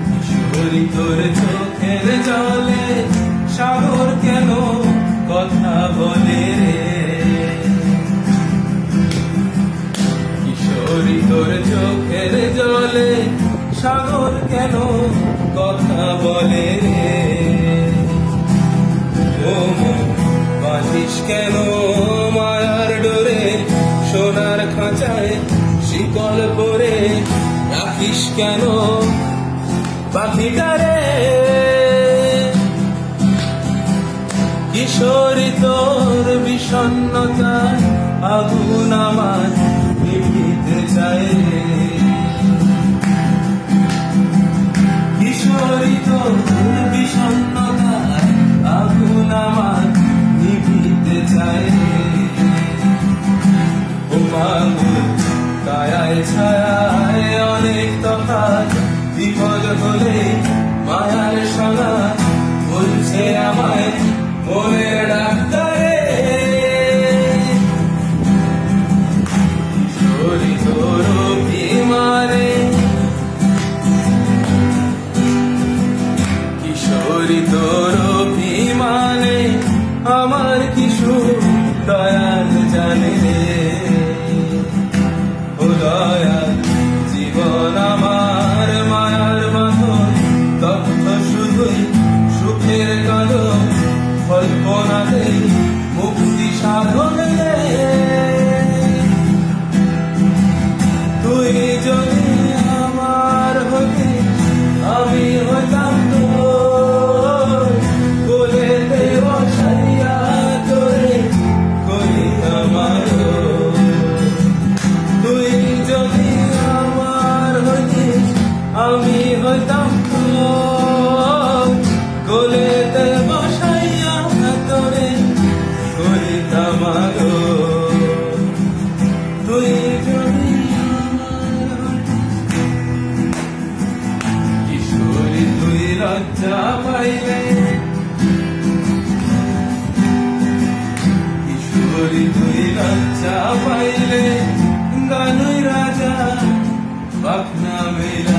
কিশোরী তোর চোখের জলে সাগর কেন কথা বলে রে? কিশোরী তোর চোখের জলে সাগর কেন কথা বলে রে? ও মন বাঁধিস কেন মায়ার ডোরে, সোনার খাঁচায় শিকল পরে রাখিস কেন পাখিটারে? কিশোরী তোর বিষণ্ণতায় আগুন আমার নিভিতে চায় রে। কিশোরী তোর বিষণ্ণতায় আগুন আমার নিভিতে চায় রে। ও মাগো কায়ায় ছায়ায় অনেক তফাৎ, বিপদ হলে মায়ার সালা বলছে আমায় মনের ডাক্তারে। কিশোরী তোর অভিমানে, কিশোরী তোর অভিমানে আমার কিশোর দয়াল জানে রে। ও দয়াল জীবন আমার মায়ার বাঁধন, তথ্য শুধুই সুখের কলম, কল্পনাতেই মুক্তি সাধন রে। তুই যদি আমার হতে আমি হতাম তোর, কোলেতে বসাইয়া তোরে করিতাম আদর। তুই যদি আমার হতিস আমি হইতাম তোর, কোলেতে বসাইয়া তোরে করিতাম আদর। তুই যদি আমার হতিস। কিশোরী তুই লজ্জা পাইলে, কিশোরী তুই লজ্জা পাইলে গানুই রাজা পাখনা মেলা।